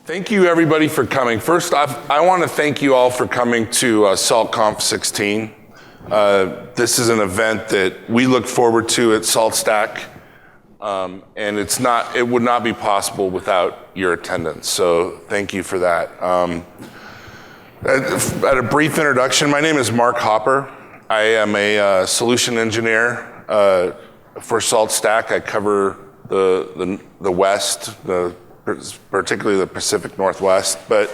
Thank you everybody for coming. First off, I want to thank you all for coming to SaltConf 16. This is an event that we look forward to at SaltStack, and it would not be possible without your attendance. So thank you for that. At a brief introduction, my name is Mark Hopper. I am a solution engineer for SaltStack. I cover the West, particularly the Pacific Northwest, but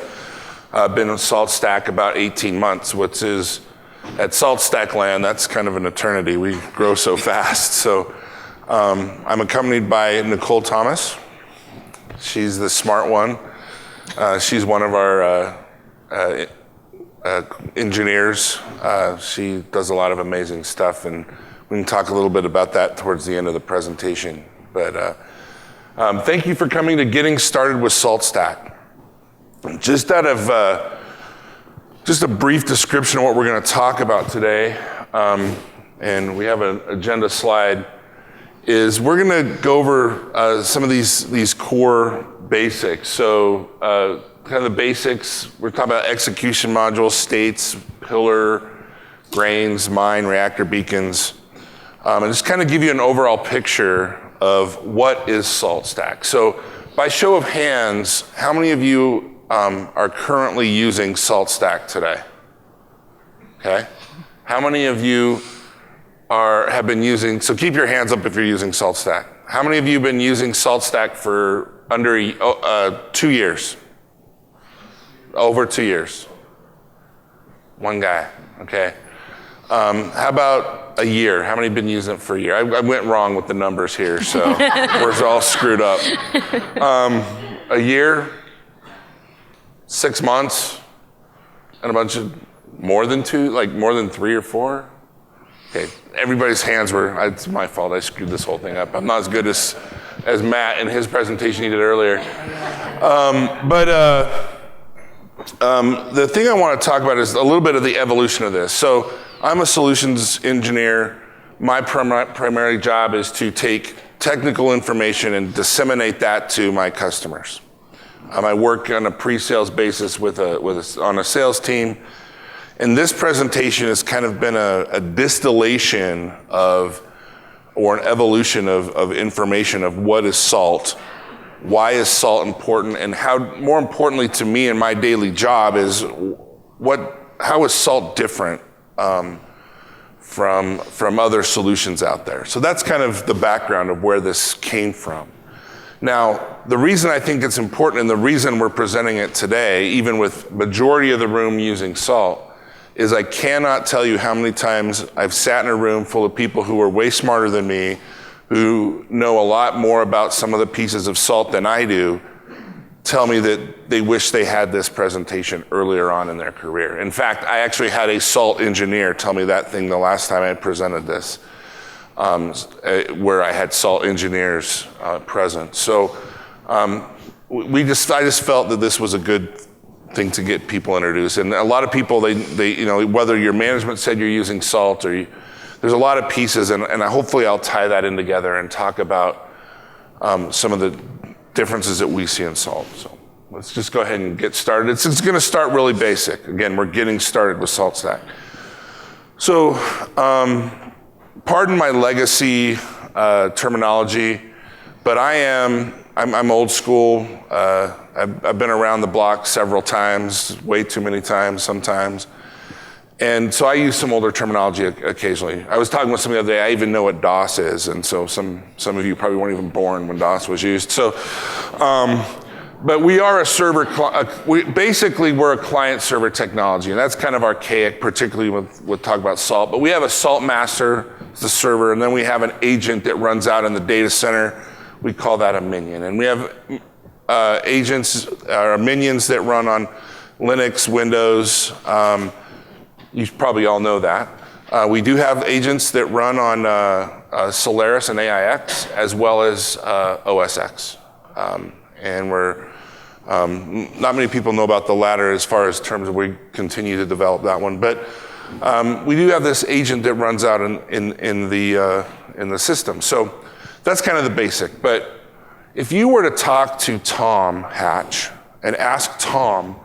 I've been in SaltStack about 18 months, which is, at SaltStack land, that's kind of an eternity. We grow so fast. So I'm accompanied by Nicole Thomas. She's the smart one. She's one of our engineers. She does a lot of amazing stuff, and we can talk a little bit about that towards the end of the presentation. But thank you for coming to Getting Started with SaltStack. Just out of just a brief description of what we're going to talk about today, and we have an agenda slide, is we're going to go over some of these core basics. So kind of the basics, we're talking about execution modules, states, pillar, grains, mine, reactor beacons, and just kind of give you an overall picture of what is SaltStack. So by show of hands, how many of you are currently using SaltStack today? Okay. How many of you have been using, so keep your hands up if you're using SaltStack. How many of you have been using SaltStack for under 2 years? Over 2 years? One guy, okay. How about a year? How many have been using it for a year? I went wrong with the numbers here, so we're all screwed up. A year, 6 months, and a bunch of more than 2, like more than 3 or 4? Okay, everybody's hands were, it's my fault, I screwed this whole thing up. I'm not as good as Matt in his presentation he did earlier. The thing I want to talk about is a little bit of the evolution of this. So I'm a solutions engineer. My primary job is to take technical information and disseminate that to my customers. I work on a pre-sales basis on a sales team. And this presentation has kind of been a distillation or an evolution of information of what is salt, why is salt important, and how, more importantly to me in my daily job, is how is salt different from other solutions out there. So that's kind of the background of where this came from. Now, the reason I think it's important and the reason we're presenting it today, even with majority of the room using salt, is I cannot tell you how many times I've sat in a room full of people who are way smarter than me, who know a lot more about some of the pieces of salt than I do, tell me that they wish they had this presentation earlier on in their career. In fact, I actually had a salt engineer tell me that thing the last time I presented this, where I had salt engineers present. So I just felt that this was a good thing to get people introduced. And a lot of people, they whether your management said you're using salt or there's a lot of pieces, and hopefully I'll tie that in together and talk about some of the differences that we see in salt. So let's just go ahead and get started. It's going to start really basic. Again, we're getting started with SaltStack. So pardon my legacy terminology, but I'm old school. I've been around the block several times, way too many times sometimes. And so I use some older terminology occasionally. I was talking with somebody the other day, I even know what DOS is, and so some of you probably weren't even born when DOS was used. So, but we are a server, we're a client-server technology, and that's kind of archaic, particularly with talk about salt. But we have a salt master, the server, and then we have an agent that runs out in the data center. We call that a minion. And we have agents, or minions that run on Linux, Windows. You probably all know that. We do have agents that run on Solaris and AIX, as well as OS X. And not many people know about the latter as far as terms of we continue to develop that one. But we do have this agent that runs out in the system. So that's kind of the basic. But if you were to talk to Tom Hatch and ask Tom,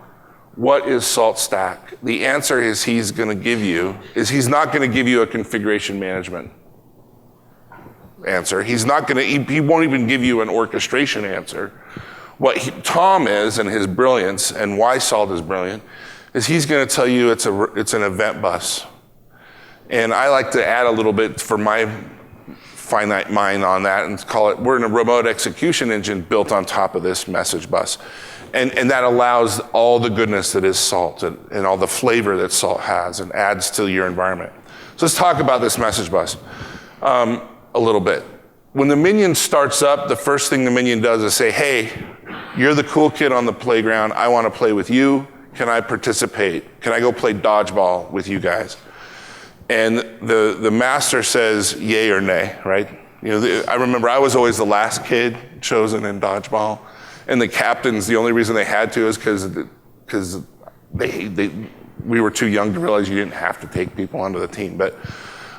what is SaltStack? The answer is he's not going to give you a configuration management answer. He won't even give you an orchestration answer. What Tom is, and his brilliance, and why Salt is brilliant, is he's going to tell you it's an event bus. And I like to add a little bit for my finite mind on that and call it, we're in a remote execution engine built on top of this message bus. And that allows all the goodness that is Salt and all the flavor that Salt has and adds to your environment. So let's talk about this message bus a little bit. When the minion starts up, the first thing the minion does is say, hey, you're the cool kid on the playground. I want to play with you. Can I participate? Can I go play dodgeball with you guys? And the master says yay or nay, right? I remember I was always the last kid chosen in dodgeball. And the captains, the only reason they had to is because we were too young to realize you didn't have to take people onto the team. But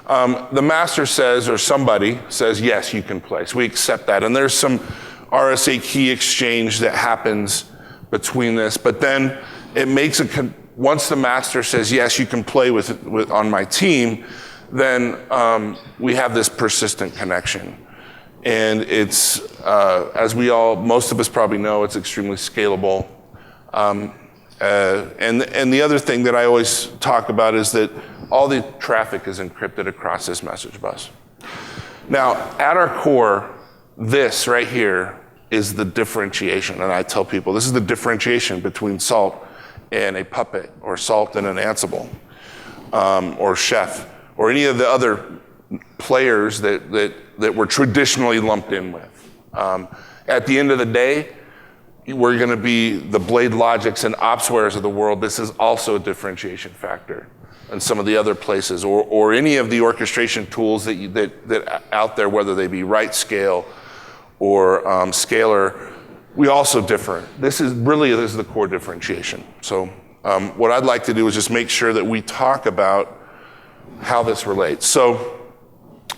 the master says, or somebody says, yes, you can play. So we accept that. And there's some RSA key exchange that happens between this. But then it makes once the master says, yes, you can play with on my team, then we have this persistent connection. And it's, as most of us probably know, it's extremely scalable. And the other thing that I always talk about is that all the traffic is encrypted across this message bus. Now, at our core, this right here is the differentiation. And I tell people, this is the differentiation between Salt and a Puppet, or Salt and an Ansible, or Chef, or any of the other players that we're traditionally lumped in with. At the end of the day, we're going to be the Blade Logics and Opswares of the world. This is also a differentiation factor in some of the other places, or any of the orchestration tools that out there, whether they be RightScale or Scalar. We also differ. This is the core differentiation. So what I'd like to do is just make sure that we talk about how this relates. So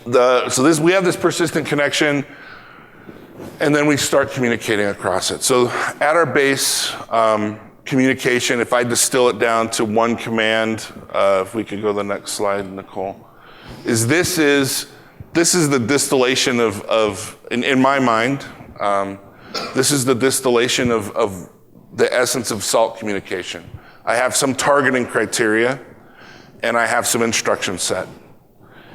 we have this persistent connection, and then we start communicating across it. So at our base, communication, if I distill it down to one command, if we could go to the next slide, Nicole, this is the distillation of in my mind, this is the distillation of the essence of Salt communication. I have some targeting criteria, and I have some instruction set.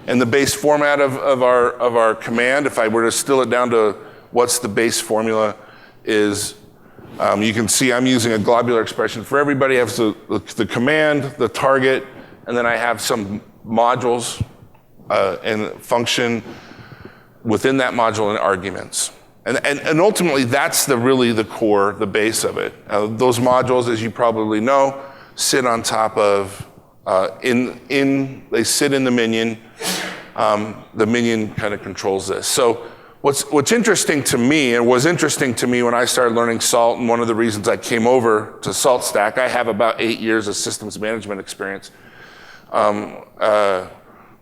And the base format of our command, if I were to distill it down to what's the base formula, is you can see I'm using a globular expression. For everybody, I have the command, the target, and then I have some modules and function within that module and arguments. And ultimately, that's really the core, the base of it. Those modules, as you probably know, sit on top of, they sit in the minion. The minion kind of controls this. So what's interesting to me, and was interesting to me when I started learning Salt, and one of the reasons I came over to SaltStack, I have about 8 years of systems management experience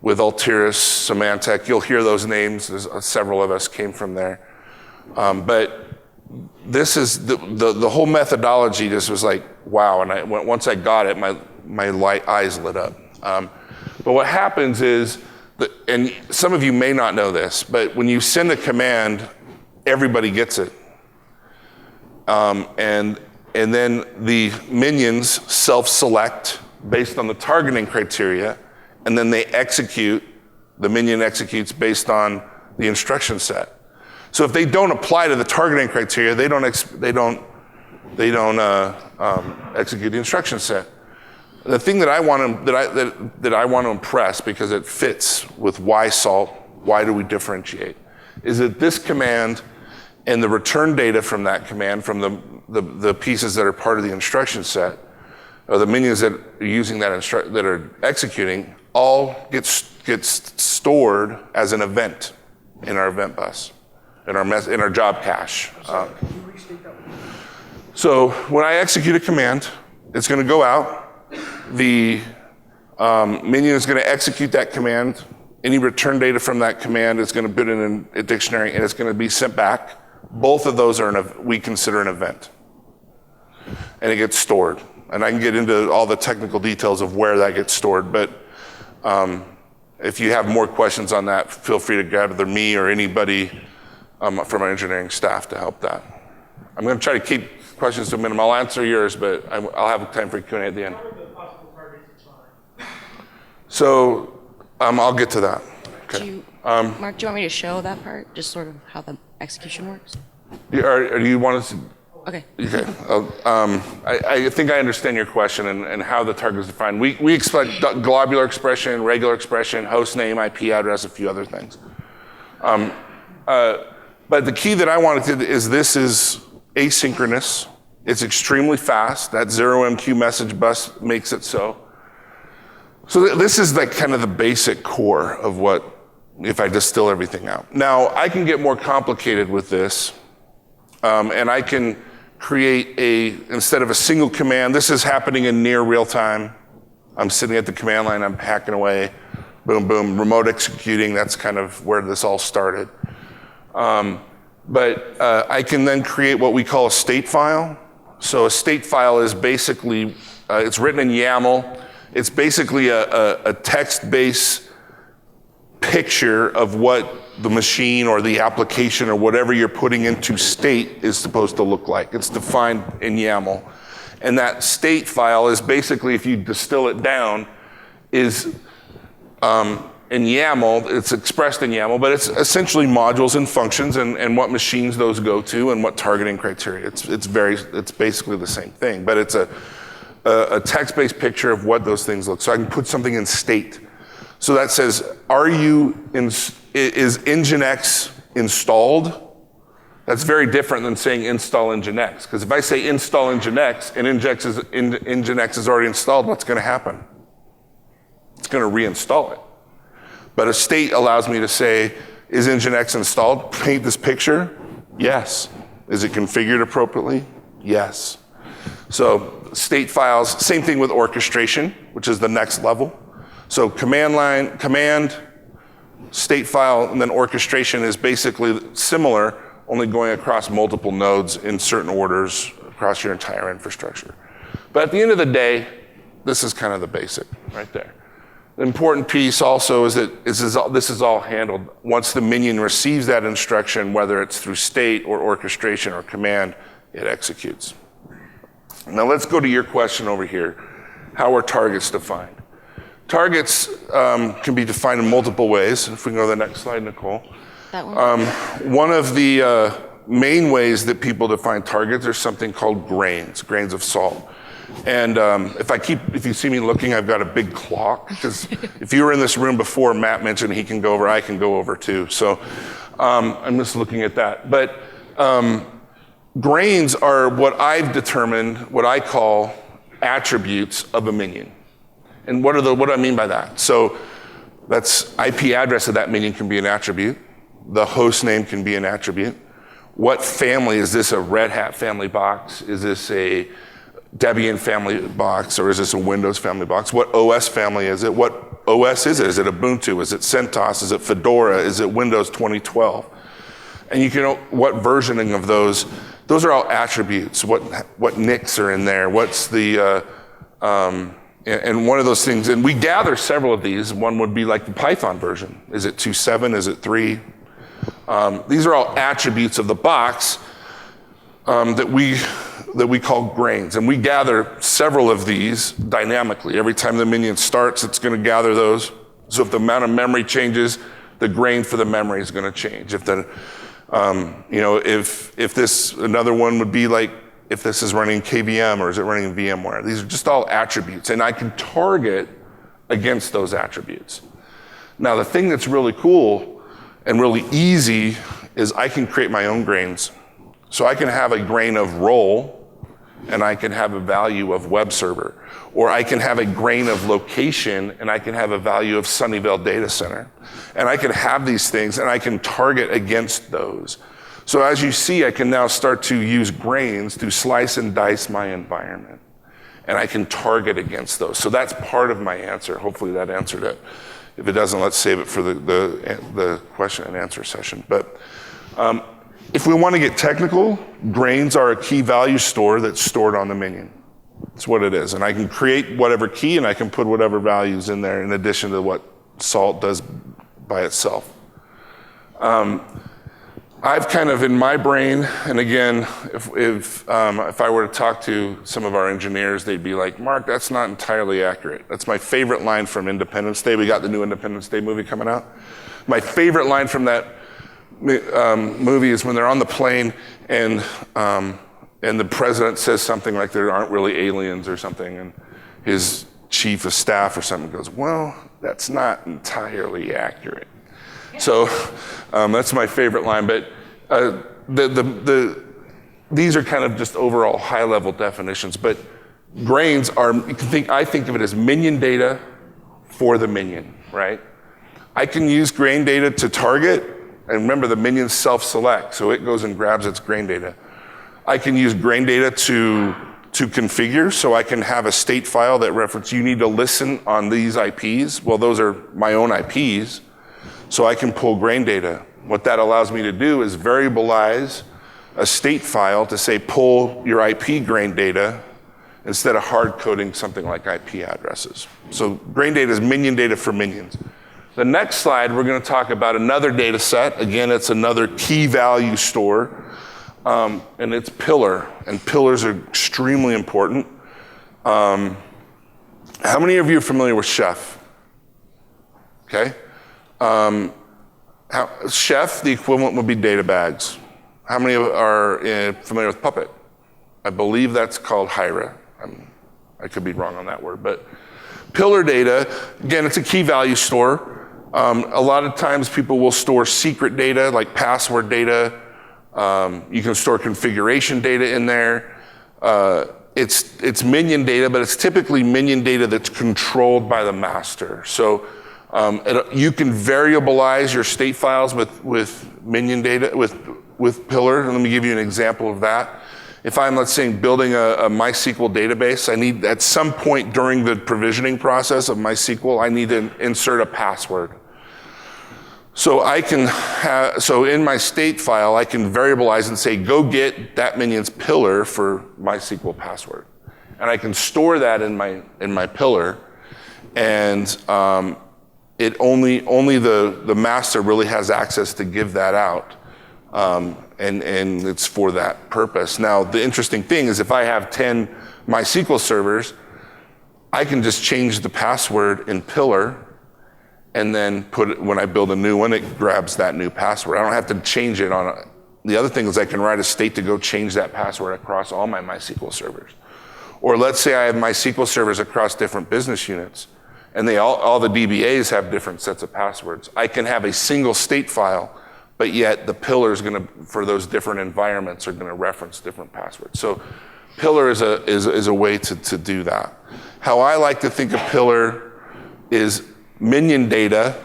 with Altiris, Symantec. You'll hear those names. Several of us came from there. But this is the whole methodology just was like, wow. And once I got it, my eyes lit up. But what happens is, and some of you may not know this, but when you send a command, everybody gets it. And then the minions self-select based on the targeting criteria, and then they execute. The minion executes based on the instruction set. So if they don't apply to the targeting criteria, they don't execute the instruction set. The thing that I want to impress, because it fits with why Salt, why do we differentiate, is that this command and the return data from that command, from the pieces that are part of the instruction set, or the minions that are using that that are executing, all gets stored as an event in our event bus, in our job cache. Sorry, can you restate that one? So when I execute a command, it's going to go out. The minion is going to execute that command. Any return data from that command is going to put in a dictionary, and it's going to be sent back. Both of those we consider an event. and it gets stored. And I can get into all the technical details of where that gets stored, but if you have more questions on that, feel free to grab either me or anybody from our engineering staff to help that. I'm going to try to keep questions to a minimum. I'll answer yours, but I'll have time for Q&A at the end. How are the possible targets defined? So I'll get to that. Okay. Mark, do you want me to show that part, just sort of how the execution works? Do you want us to? Okay. Okay. I think I understand your question and how the target is defined. We expect globular expression, regular expression, host name, IP address, a few other things. But the key that I wanted to is this is asynchronous. It's extremely fast. That 0MQ message bus makes it so. So this is like kind of the basic core of what, if I distill everything out. Now, I can get more complicated with this, and I can create instead of a single command, this is happening in near real time. I'm sitting at the command line, I'm hacking away, boom, boom, remote executing, that's kind of where this all started. But I can then create what we call a state file. So a state file is basically, it's written in YAML. It's basically a text-based picture of what the machine or the application or whatever you're putting into state is supposed to look like. It's defined in YAML. And that state file is basically, if you distill it down, is in YAML, it's expressed in YAML, but it's essentially modules and functions and what machines those go to and what targeting criteria. It's basically the same thing, but it's a text-based picture of what those things look. So I can put something in state. So that says, is Nginx installed? That's very different than saying install Nginx, because if I say install Nginx and Nginx is already installed, what's going to happen? It's going to reinstall it. But a state allows me to say, is Nginx installed? Paint this picture? Yes. Is it configured appropriately? Yes. So state files, same thing with orchestration, which is the next level. So command, state file, and then orchestration is basically similar, only going across multiple nodes in certain orders across your entire infrastructure. But at the end of the day, this is kind of the basic right there. The important piece also is that this is all handled once the minion receives that instruction, whether it's through state or orchestration or command, it executes. Now let's go to your question over here. How are targets defined? Targets can be defined in multiple ways. If we can go to the next slide, Nicole. That one? One of the main ways that people define targets are something called grains of salt. And if you see me looking, I've got a big clock, because if you were in this room before, Matt mentioned he can go over, I can go over too. So I'm just looking at that. But grains are what I've determined, what I call attributes of a minion. And what do I mean by that? So that's IP address of that minion can be an attribute. The host name can be an attribute. What family, is this a Red Hat family box? Is this a Debian family box, or is this a Windows family box? What OS family is it? What OS is it? Is it Ubuntu? Is it CentOS? Is it Fedora? Is it Windows 2012? And you can, what versioning of those are all attributes. What NICs are in there? What's the, and one of those things, and we gather several of these. One would be like the Python version. Is it 2.7? Is it 3? These are all attributes of the box that we call grains. And we gather several of these dynamically. Every time the minion starts, it's going to gather those. So if the amount of memory changes, the grain for the memory is going to change. If this, another one would be like, if this is running KVM or is it running VMware. These are just all attributes, and I can target against those attributes. Now, the thing that's really cool and really easy is I can create my own grains. So I can have a grain of role, and I can have a value of web server. Or I can have a grain of location, and I can have a value of Sunnyvale data center. And I can have these things, and I can target against those. So as you see, I can now start to use grains to slice and dice my environment. And I can target against those. So that's part of my answer. Hopefully that answered it. If it doesn't, let's save it for the question and answer session. But If we want to get technical, grains are a key value store that's stored on the minion. That's what it is. And I can create whatever key and I can put whatever values in there in addition to what Salt does by itself. I've kind of in my brain, and again, if I were to talk to some of our engineers, they'd be like, Mark, that's not entirely accurate. That's my favorite line from Independence Day. We got the new Independence Day movie coming out. My favorite line from that movie is when they're on the plane and the president says something like there aren't really aliens or something, and his chief of staff or something goes, well, that's not entirely accurate. So that's my favorite line, but these are kind of just overall high-level definitions, but grains are, I think of it as minion data for the minion, right? I can use grain data to target, and remember the minions self-select, so it goes and grabs its grain data. I can use grain data to configure, so I can have a state file that references, you need to listen on these IPs. Well, those are my own IPs. So I can pull grain data. What that allows me to do is variabilize a state file to say pull your IP grain data instead of hard coding something like IP addresses. So grain data is minion data for minions. The next slide, we're going to talk about another data set. Again, it's another key value store, and it's pillar. And pillars are extremely important. How many of you are familiar with Chef? Okay. Chef, the equivalent would be data bags. How many are familiar with Puppet? I believe that's called Hyra. I could be wrong on that word, but pillar data, again, it's a key value store. A lot of times people will store secret data like password data. You can store configuration data in there. It's minion data, but it's typically minion data that's controlled by the master. So you can variabilize your state files with minion data, with pillar. And let me give you an example of that. If I'm, let's say, building a MySQL database, I need, at some point during the provisioning process of MySQL, I need to insert a password. So so in my state file, I can variabilize and say, go get that minion's pillar for MySQL password. And I can store that in my pillar, and it only the master really has access to give that out, and it's for that purpose. Now, the interesting thing is if I have 10 MySQL servers, I can just change the password in pillar, and then when I build a new one, it grabs that new password. I don't have to change it on the other thing is I can write a state to go change that password across all my MySQL servers. Or let's say I have MySQL servers across different business units, and all the DBAs have different sets of passwords. I can have a single state file, but yet the pillar is going to, for those different environments, are going to reference different passwords. So pillar is a way to do that. How I like to think of pillar is minion data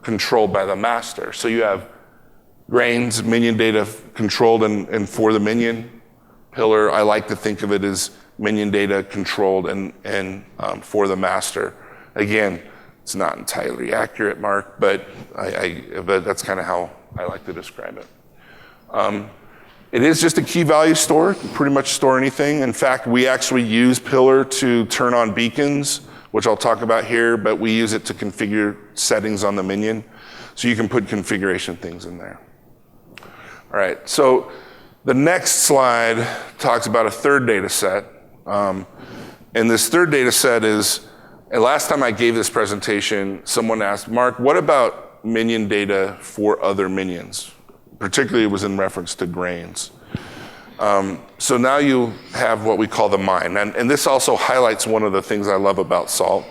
controlled by the master. So you have grains, minion data controlled and for the minion. Pillar, I like to think of it as minion data controlled and for the master. Again, it's not entirely accurate, Mark, but but that's kind of how I like to describe it. It is just a key value store. You can pretty much store anything. In fact, we actually use Pillar to turn on beacons, which I'll talk about here, but we use it to configure settings on the minion. So you can put configuration things in there. All right, so the next slide talks about a third data set. And this third data set is, and last time I gave this presentation, someone asked, Mark, what about minion data for other minions? Particularly it was in reference to grains. So now you have what we call the mine. And this also highlights one of the things I love about salt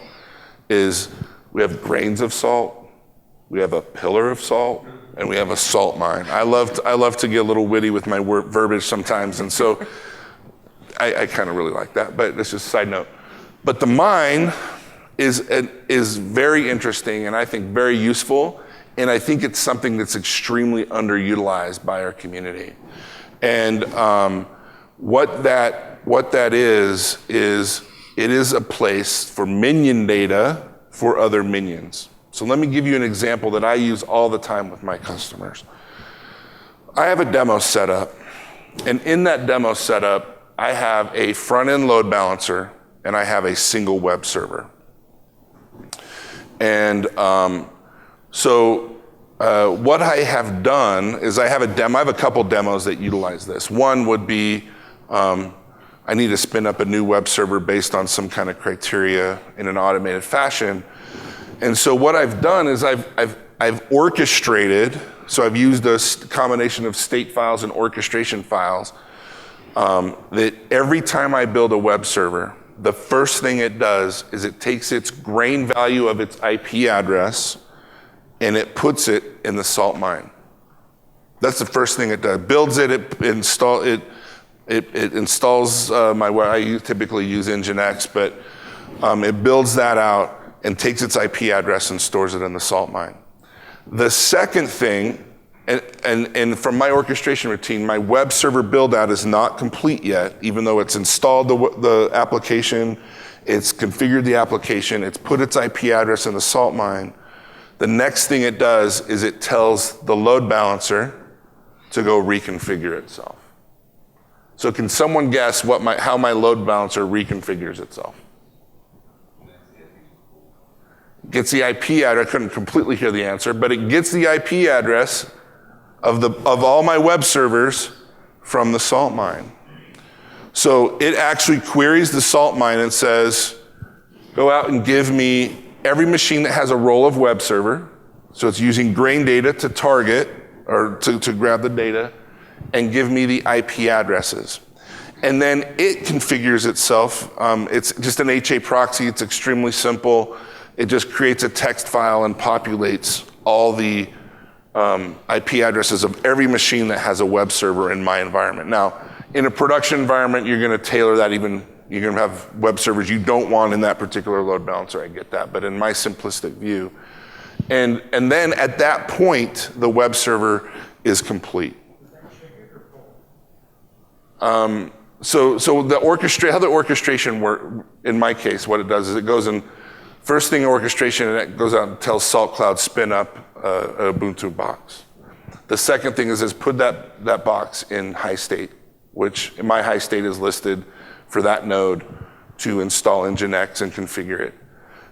is we have grains of salt, we have a pillar of salt, and we have a salt mine. I love to get a little witty with my verbiage sometimes, and so I kind of really like that, but that's just a side note. But the mine is very interesting and I think very useful, and I think it's something that's extremely underutilized by our community. And what that is it is a place for minion data for other minions. So let me give you an example that I use all the time with my customers. I have a demo set up, and in that demo setup, I have a front-end load balancer, and I have a single web server. And what I have done is I have a couple demos that utilize this. One would be, I need to spin up a new web server based on some kind of criteria in an automated fashion. And so what I've done is I've orchestrated, so I've used a combination of state files and orchestration files, that every time I build a web server, the first thing it does is it takes its grain value of its IP address and it puts it in the salt mine. That's the first thing it does. Builds it, it installs I typically use Nginx, but it builds that out and takes its IP address and stores it in the salt mine. The second thing, and from my orchestration routine, my web server build out is not complete yet, even though it's installed the application, it's configured the application, it's put its IP address in the salt mine. The next thing it does is it tells the load balancer to go reconfigure itself. So can someone guess how my load balancer reconfigures itself? Gets the IP address. I couldn't completely hear the answer, but it gets the IP address of all my web servers from the salt mine. So it actually queries the salt mine and says, go out and give me every machine that has a role of web server. So it's using grain data to target or to grab the data and give me the IP addresses. And then it configures itself. It's just an HA proxy. It's extremely simple. It just creates a text file and populates all the IP addresses of every machine that has a web server in my environment. Now, in a production environment, you're going to tailor that even. You're going to have web servers you don't want in that particular load balancer. I get that. But in my simplistic view, and then at that point, the web server is complete. So how the orchestration work, in my case, what it does is it goes in, first thing orchestration, and it goes out and tells Salt Cloud spin up an Ubuntu box. The second thing is put that box in high state, which in my high state is listed for that node to install Nginx and configure it.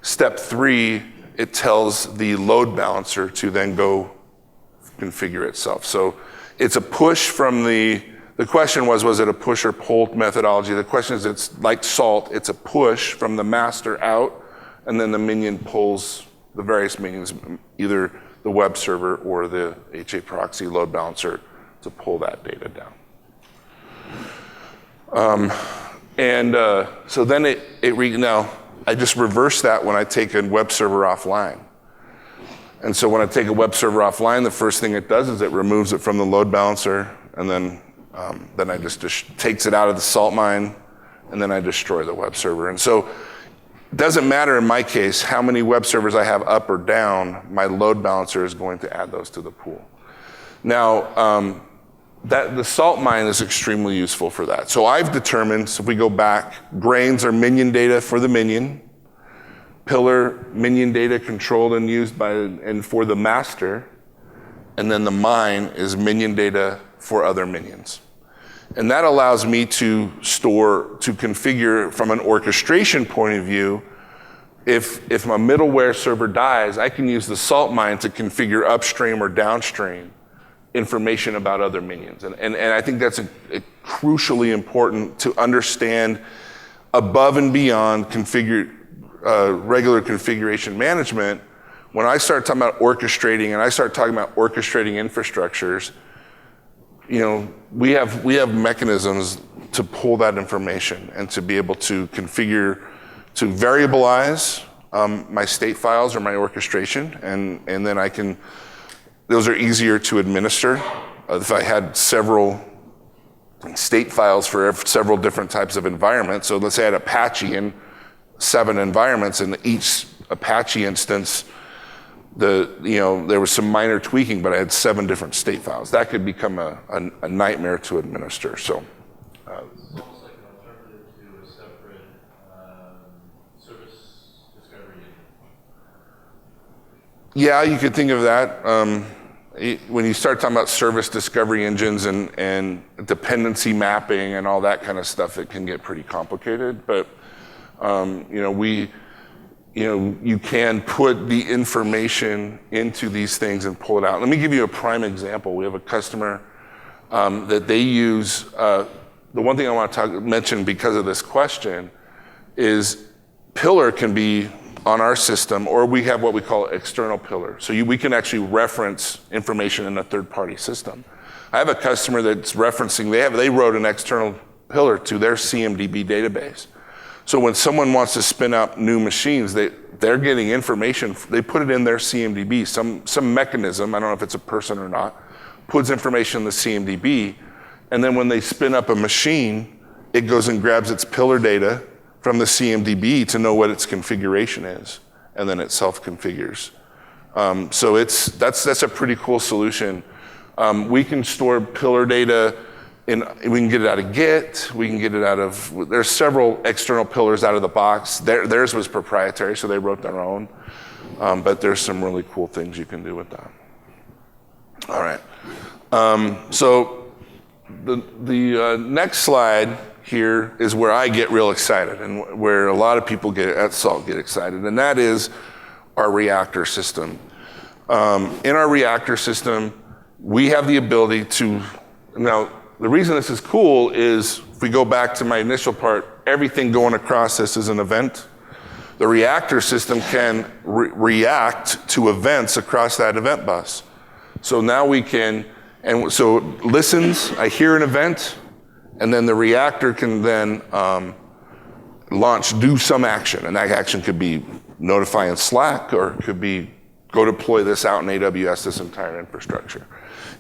Step 3, it tells the load balancer to then go configure itself. So it's a push from the question was it a push or pull methodology? The question is, it's like Salt, it's a push from the master out, and then the minion pulls the various minions, either the web server or the HA proxy load balancer, to pull that data down. So then now I just reverse that when I take a web server offline. And so when I take a web server offline, the first thing it does is it removes it from the load balancer, and then I just takes it out of the salt mine, and then I destroy the web server. And so it doesn't matter in my case how many web servers I have up or down, my load balancer is going to add those to the pool. Now, the salt mine is extremely useful for that. So I've determined, so if we go back, grains are minion data for the minion, pillar minion data controlled and used for the master, and then the mine is minion data for other minions. And that allows me to configure from an orchestration point of view. If my middleware server dies, I can use the salt mine to configure upstream or downstream information about other minions. And I think that's crucially important to understand above and beyond regular configuration management. When I start talking about orchestrating and I start talking about orchestrating infrastructures, we have mechanisms to pull that information and to be able to configure, to variabilize my state files or my orchestration, and then those are easier to administer. If I had several state files for several different types of environments, so let's say I had Apache in 7 environments, and each Apache instance, there was some minor tweaking, but I had 7 different state files. That could become a nightmare to administer. So, It's almost like an alternative to a separate service discovery engine. yeah, you could think of that. when you start talking about service discovery engines and dependency mapping and all that kind of stuff, it can get pretty complicated. But you can put the information into these things and pull it out. Let me give you a prime example. We have a customer that they use. The one thing I want to mention because of this question is Pillar can be on our system, or we have what we call external Pillar. So we can actually reference information in a third-party system. I have a customer that's referencing, they wrote an external Pillar to their CMDB database. So when someone wants to spin up new machines, they're getting information, they put it in their CMDB, some mechanism, I don't know if it's a person or not, puts information in the CMDB, and then when they spin up a machine, it goes and grabs its Pillar data from the CMDB to know what its configuration is, and then it self-configures. So that's a pretty cool solution. We can store Pillar data we can get it out of Git, we can get it out of, there's several external Pillars out of the box. Theirs was proprietary, so they wrote their own. But there's some really cool things you can do with that. All right. So the next slide here is where I get real excited and where a lot of people at Salt get excited, and that is our Reactor system. In our Reactor system, we have the ability to, now the reason this is cool is if we go back to my initial part, everything going across this is an event. The Reactor system can react to events across that event bus. So now we can, and so it listens, I hear an event, and then the Reactor can then do some action. And that action could be notify in Slack, or it could be go deploy this out in AWS, this entire infrastructure.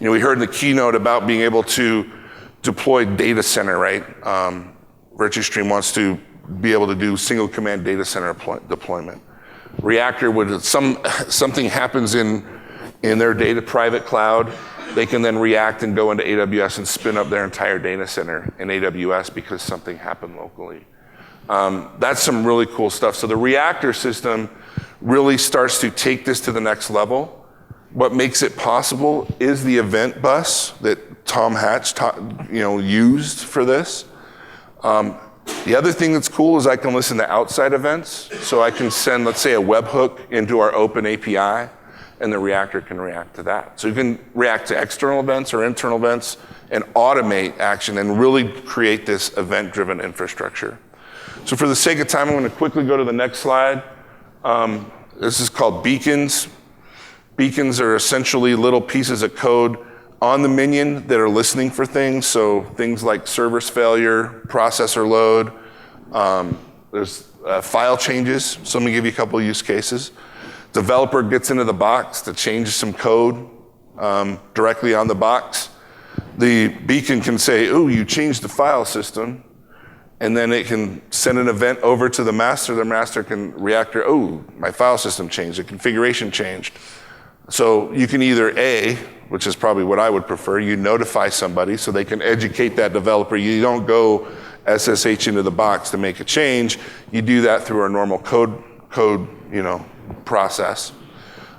We heard in the keynote about being able to deploy data center, right? Virtustream wants to be able to do single command data center deployment. Reactor would, something happens in their data private cloud, they can then react and go into AWS and spin up their entire data center in AWS because something happened locally. That's some really cool stuff. So the Reactor system really starts to take this to the next level. What makes it possible is the event bus that Tom Hatch used for this. The other thing that's cool is I can listen to outside events. So I can send, let's say, a webhook into our open API, and the Reactor can react to that. So you can react to external events or internal events and automate action and really create this event-driven infrastructure. So for the sake of time, I'm going to quickly go to the next slide. This is called beacons. Beacons are essentially little pieces of code on the minion that are listening for things. So things like service failure, processor load. There's file changes. So let me give you a couple of use cases. Developer gets into the box to change some code directly on the box. The beacon can say, "Oh, you changed the file system," and then it can send an event over to the master. The master can react, "Oh, my file system changed, the configuration changed." So you can either A, which is probably what I would prefer, you notify somebody so they can educate that developer. You don't go SSH into the box to make a change. You do that through our normal code process.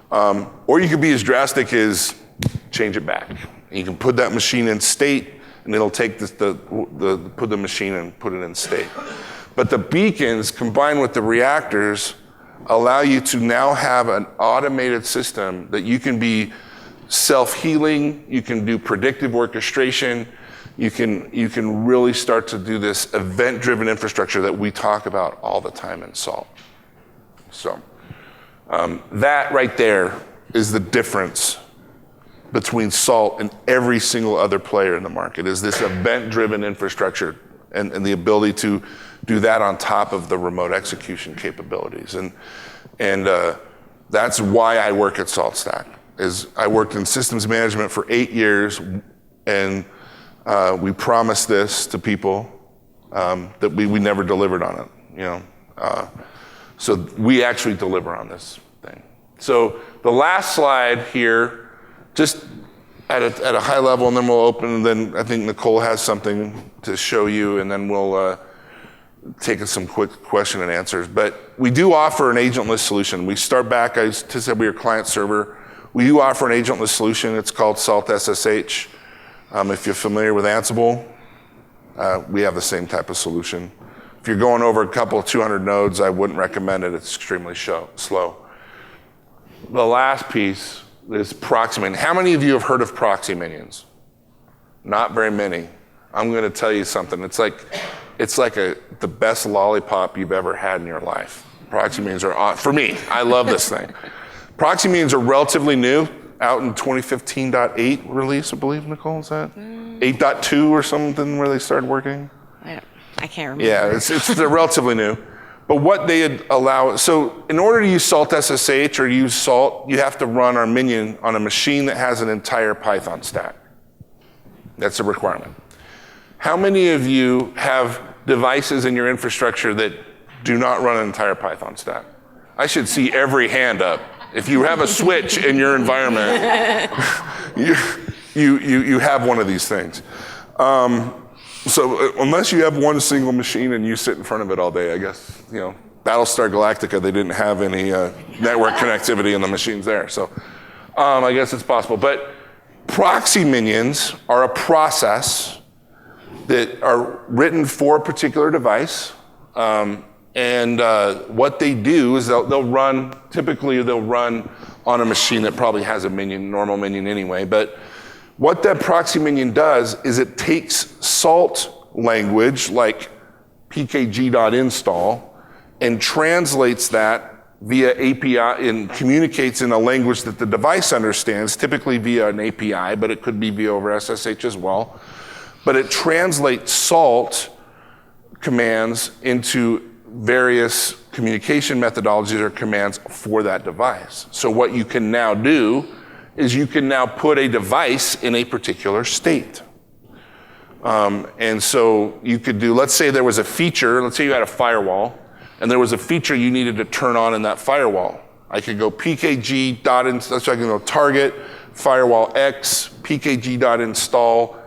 Or you could be as drastic as change it back. You can put that machine in state, and it'll take put the machine and put it in state. But the beacons combined with the reactors allow you to now have an automated system that you can be self-healing, you can do predictive orchestration, you can really start to do this event-driven infrastructure that we talk about all the time in Salt. So that right there is the difference between Salt and every single other player in the market, is this event-driven infrastructure and the ability to do that on top of the remote execution capabilities. And that's why I work at SaltStack. Is I worked in systems management for 8 years, and we promised this to people that we never delivered on it. So we actually deliver on this thing. So the last slide here, just at a high level, and then we'll open, and then I think Nicole has something to show you, and then we'll take some quick question and answers. But we do offer an agentless solution. We start back, I said we are client server. We do offer an agentless solution. It's called SaltStack. If you're familiar with Ansible, we have the same type of solution. If you're going over a couple of 200 nodes, I wouldn't recommend it. It's extremely slow. The last piece is proxy minion. How many of you have heard of proxy minions? Not very many. I'm going to tell you something. It's like the best lollipop you've ever had in your life. Proxy minions are, for me, I love this thing. Proxy minions are relatively new, out in 2015.8 release, I believe, Nicole, is that? 8.2 or something where they started working? I can't remember. Yeah, they're relatively new. But what they allow, so in order to use SaltStack or use Salt, you have to run our minion on a machine that has an entire Python stack. That's a requirement. How many of you have devices in your infrastructure that do not run an entire Python stack? I should see every hand up. If you have a switch in your environment, you have one of these things. So unless you have one single machine and you sit in front of it all day, I guess, Battlestar Galactica, they didn't have any network connectivity in the machines there. So I guess it's possible. But proxy minions are a process that are written for a particular device. And what they do is they'll run on a machine that probably has a normal minion anyway. But what that proxy minion does is it takes Salt language like pkg.install and translates that via API and communicates in a language that the device understands, typically via an API, but it could be via over SSH as well. But it translates Salt commands into various communication methodologies or commands for that device. So what you can now do is you can now put a device in a particular state. And so you could do, let's say there was a feature, let's say you had a firewall, and there was a feature you needed to turn on in that firewall. I could go pkg.install, so I can go target, firewall X, pkg.install,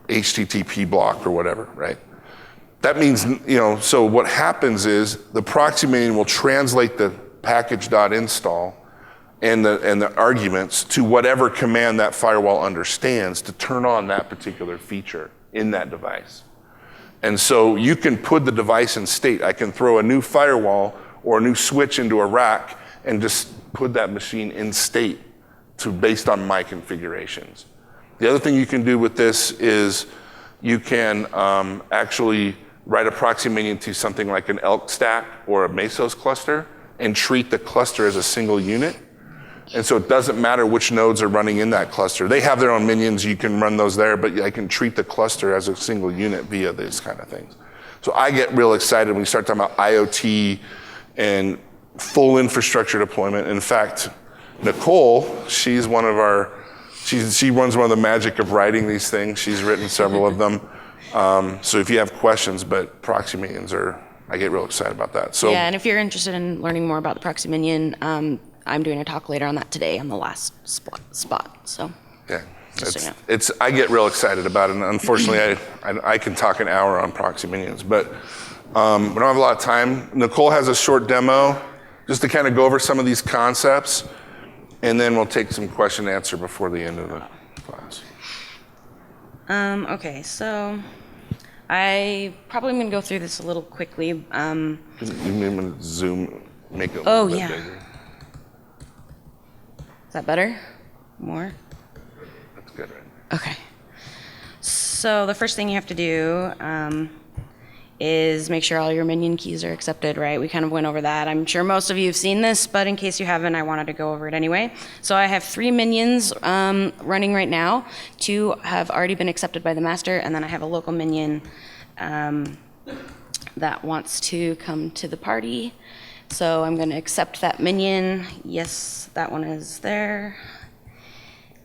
HTTP block or whatever, right? That means, so what happens is the proxy minion will translate the package.install and the arguments to whatever command that firewall understands to turn on that particular feature in that device. And so you can put the device in state. I can throw a new firewall or a new switch into a rack and just put that machine in state based on my configurations. The other thing you can do with this is you can actually write a proxy minion to something like an Elk stack or a Mesos cluster and treat the cluster as a single unit. And so it doesn't matter which nodes are running in that cluster. They have their own minions, you can run those there, but I can treat the cluster as a single unit via these kind of things. So I get real excited when we start talking about IoT and full infrastructure deployment. In fact, Nicole, she runs one of the magic of writing these things. She's written several of them. So if you have questions, but proxy minions I get real excited about that. So yeah, and if you're interested in learning more about the proxy minion, I'm doing a talk later on that today on the last spot. So yeah, so I get real excited about it. And unfortunately, I can talk an hour on proxy minions, but we don't have a lot of time. Nicole has a short demo just to kind of go over some of these concepts, and then we'll take some question and answer before the end of the class. Okay, so I probably am going to go through this a little quickly. You mean to zoom, make it a Oh, little bit yeah. bigger? Is that better? More? That's good, right? Okay. So the first thing you have to do is make sure all your minion keys are accepted, right? We kind of went over that. I'm sure most of you have seen this, but in case you haven't, I wanted to go over it anyway. So I have 3 minions running right now. 2 have already been accepted by the master, and then I have a local minion that wants to come to the party. So I'm going to accept that minion. Yes, that one is there.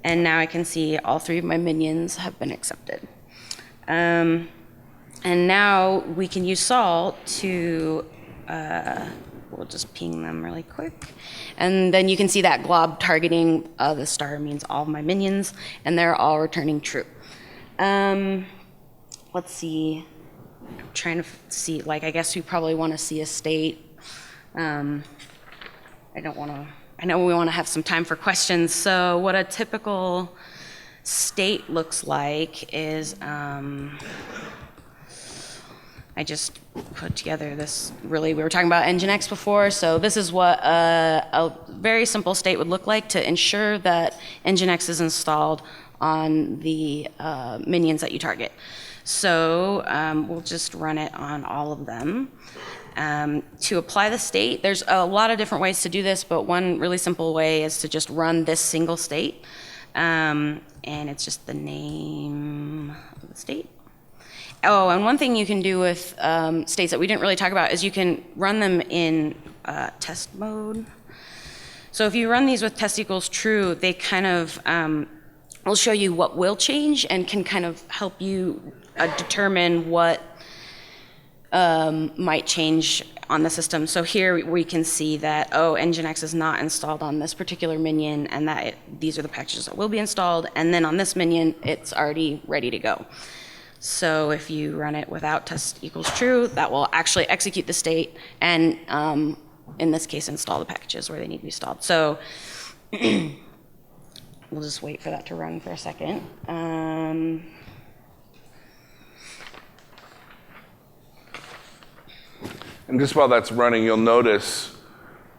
And now I can see all 3 of my minions have been accepted. And now we can use Salt to, we'll just ping them really quick. And then you can see that glob targeting, the star means all of my minions, and they're all returning true. Let's see, I'm trying to see, I guess we probably want to see a state. And I know we want to have some time for questions. So what a typical state looks like is, I just put together this, really, we were talking about Nginx before, so this is what a very simple state would look like to ensure that Nginx is installed on the minions that you target. So we'll just run it on all of them. To apply the state, there's a lot of different ways to do this, but one really simple way is to just run this single state. And it's just the name of the state. Oh, and one thing you can do with states that we didn't really talk about is you can run them in test mode. So if you run these with test equals true, they kind of will show you what will change and can kind of help you determine what might change on the system. So here we can see that, oh, Nginx is not installed on this particular minion, and that these are the packages that will be installed, and then on this minion, it's already ready to go. So if you run it without test equals true, that will actually execute the state, and in this case, install the packages where they need to be installed. So we'll just wait for that to run for a second. And just while that's running, you'll notice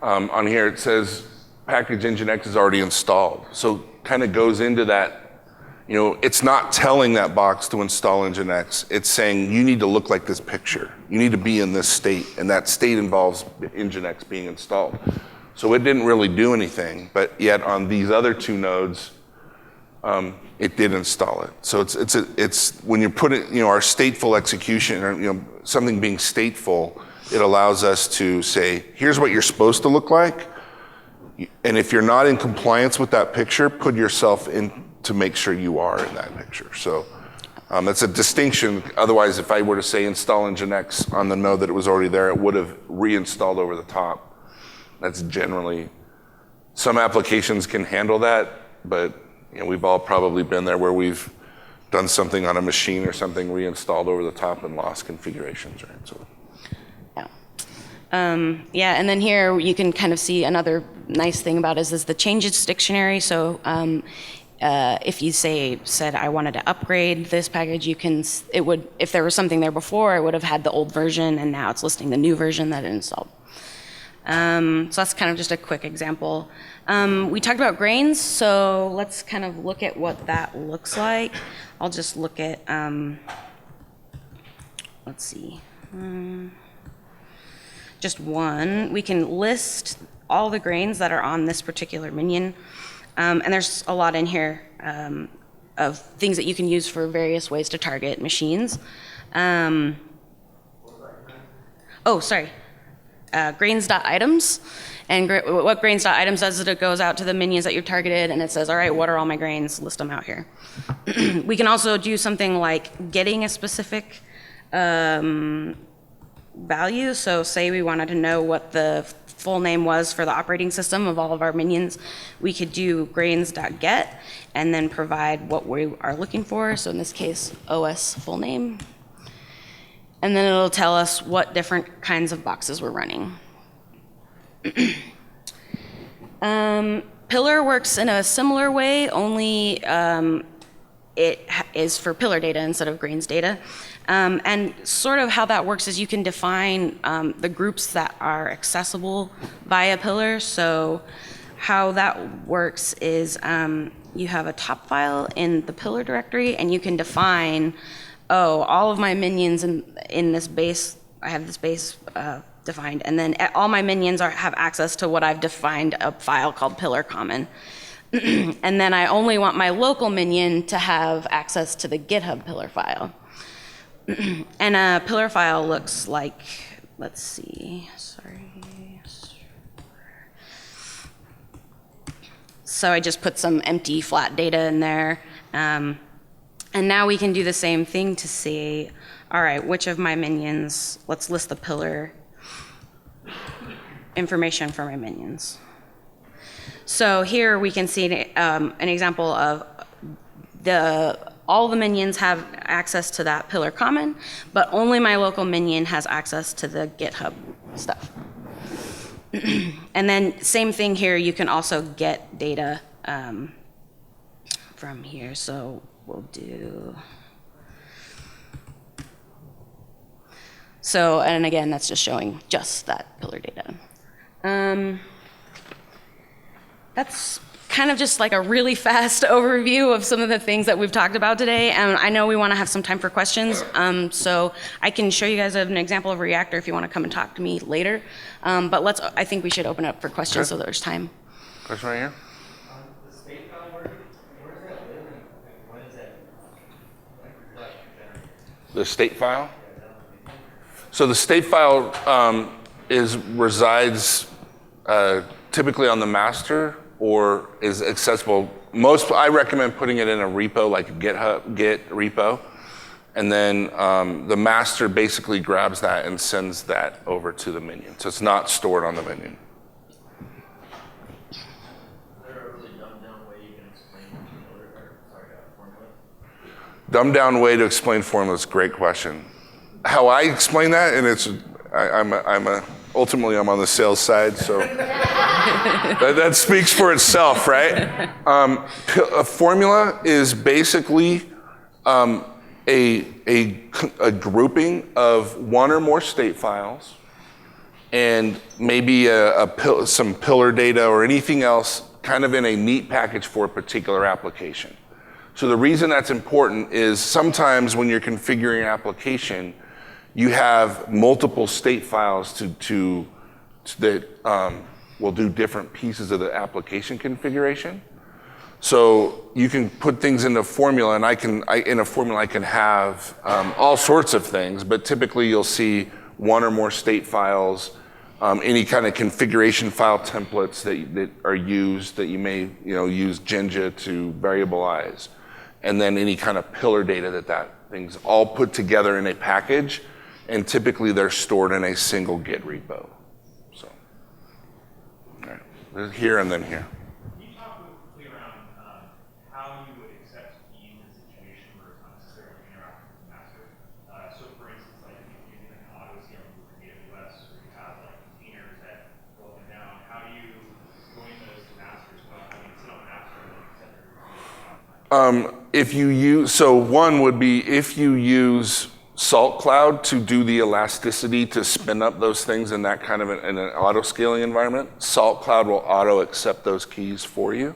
on here it says package Nginx is already installed. So kind of goes into that, it's not telling that box to install Nginx. It's saying you need to look like this picture. You need to be in this state, and that state involves Nginx being installed. So it didn't really do anything, but yet on these other two nodes, it did install it. So it's when you put it, our stateful execution, or something being stateful, it allows us to say, here's what you're supposed to look like, and if you're not in compliance with that picture, put yourself in to make sure you are in that picture. So that's a distinction. Otherwise, if I were to say install Nginx on the node that it was already there, it would have reinstalled over the top. That's generally, some applications can handle that, but we've all probably been there where we've done something on a machine or something reinstalled over the top and lost configurations, right? So. Yeah, and then here you can kind of see another nice thing about it is the changes dictionary. So if you said I wanted to upgrade this package, it would, if there was something there before, it would have had the old version, and now it's listing the new version that it installed. So that's kind of just a quick example. We talked about grains, so let's kind of look at what that looks like. I'll just look at, let's see. Just one. We can list all the grains that are on this particular minion. And there's a lot in here of things that you can use for various ways to target machines. Grains.items. And what grains.items does is it goes out to the minions that you've targeted, and it says, all right, what are all my grains? List them out here. We can also do something like getting a specific value. So say we wanted to know what the full name was for the operating system of all of our minions, we could do grains.get and then provide what we are looking for. So in this case, OS full name. And then it'll tell us what different kinds of boxes we're running. Pillar works in a similar way, only it is for pillar data instead of grains data. And sort of how that works is you can define the groups that are accessible via pillar. So how that works is you have a top file in the pillar directory, and you can define, all of my minions in this base, I have this base defined, and then all my minions have access to what I've defined a file called pillar common. And then I only want my local minion to have access to the GitHub pillar file. And a pillar file looks like, let's see, So I just put some empty flat data in there. And now we can do the same thing to see, all right, which of my minions, let's list the pillar information for my minions. So here we can see an example of all the minions have access to that pillar common, but only my local minion has access to the GitHub stuff. And then same thing here, you can also get data from here. So we'll do, so, and again, that's just showing just that pillar data. That's kind of just like a really fast overview of some of the things that we've talked about today. And I know we want to have some time for questions. So I can show you guys an example of Reactor if you want to come and talk to me later. But I think we should open up for questions so there's time. Question right here. The state file, where does that live and when is that generated? The state file? So the state file resides typically on the master or is accessible. I recommend putting it in a repo like a GitHub Git repo. And then the master basically grabs that and sends that over to the minion. So it's not stored on the minion. Is there a really dumbed down way you can explain formula? Dumbed down way to explain formulas, great question. How I explain that, and ultimately I'm on the sales side, so that speaks for itself, right? A formula is basically a grouping of one or more state files and maybe some pillar data or anything else kind of in a neat package for a particular application. So the reason that's important is sometimes when you're configuring an application, you have multiple state files that will do different pieces of the application configuration. So you can put things into a formula, and in a formula I can have all sorts of things, but typically you'll see one or more state files, any kind of configuration file templates that are used that you may use Jinja to variabilize, and then any kind of pillar data that thing's all put together in a package. And typically they're stored in a single Git repo. So, all right. There's here and then here. Can you talk quickly around how you would accept keys in a situation where it's not necessarily interacting with the master? So for instance, like if you're using an auto scaling group in AWS, or you have like containers that roll them down, how do you join those to masters without having to sit on master and then accept every One would be if you use Salt Cloud to do the elasticity to spin up those things in that kind of in an auto scaling environment. Salt Cloud will auto accept those keys for you.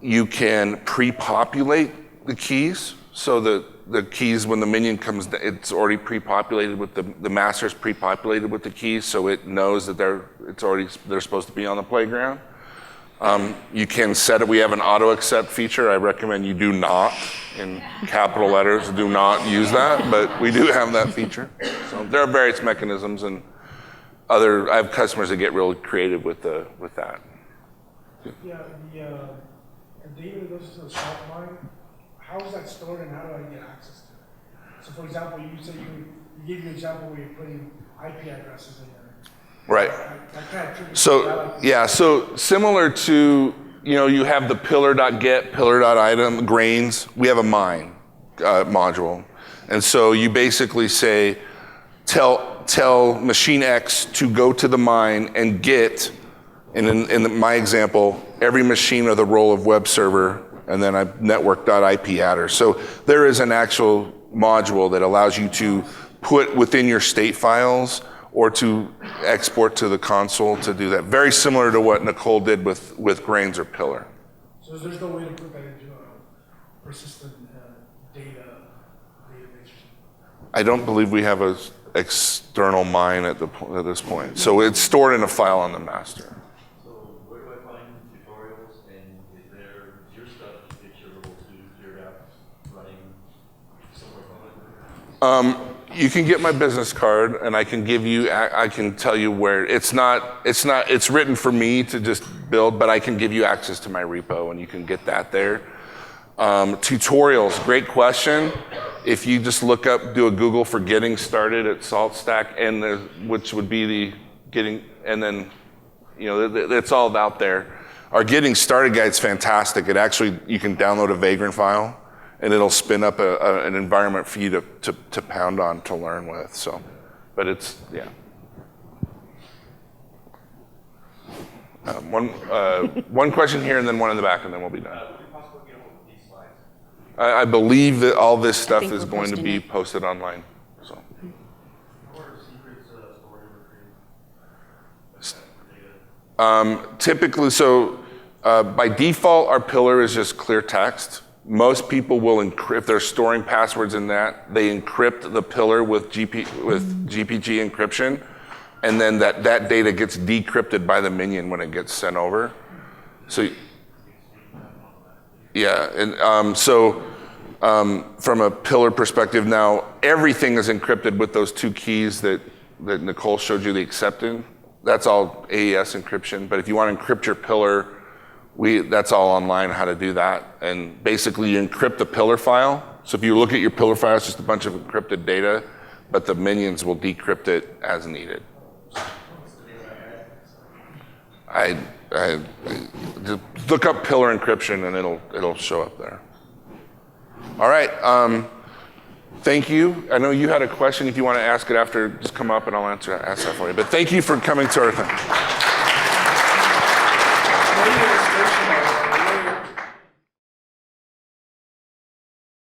You can pre-populate the keys so that the keys, when the minion comes, it's already pre-populated with the master's pre-populated with the keys, so it knows that they're supposed to be on the playground. You can set it. We have an auto accept feature. I recommend you do not, in capital letters, do not use that, but we do have that feature. So there are various mechanisms, and I have customers that get really creative with that. Yeah, the data that goes to the salt mine, how is that stored and how do I get access to it? So for example, you said you gave an example where you're putting IP addresses in there. Right. So similar to, you have the pillar.get, pillar.item, grains, we have a mine module. And so you basically say, tell machine X to go to the mine and get, in my example, every machine with a role of web server, and then a network.ip adder. So there is an actual module that allows you to put within your state files or to export to the console to do that. Very similar to what Nicole did with grains or pillar. So there's no way to put that into a persistent database? I don't believe we have an external mine at this point. So it's stored in a file on the master. So where do I find tutorials, and is your stuff that you're able to figure out running somewhere behind? You can get my business card, and I can tell you where. It's written for me to just build, but I can give you access to my repo, and you can get that there. Tutorials, great question. If you just do a Google for getting started at SaltStack, which would be the getting, and then, it's all out there. Our getting started guide's fantastic. You can download a Vagrant file, and it'll spin up an environment for you to pound on to learn with. So, but it's, yeah. One question here and then one in the back, and then we'll be done. Would it be possible to get hold of these slides? I believe that all this stuff think is we're going to posting be it. posted online. So. What are secrets stored and retrieved? Typically, by default, our pillar is just clear text. Most people will encrypt, if they're storing passwords in that, they encrypt the pillar with GPG encryption, and then that data gets decrypted by the minion when it gets sent over. So, yeah, and from a pillar perspective now, everything is encrypted with those two keys that Nicole showed you the accepting. That's all AES encryption, but if you want to encrypt your pillar, that's all online how to do that. And basically you encrypt the pillar file. So if you look at your pillar file, it's just a bunch of encrypted data, but the minions will decrypt it as needed. I just look up pillar encryption and it'll show up there. All right. Thank you. I know you had a question. If you want to ask it after, just come up and I'll ask that for you. But thank you for coming to our thing.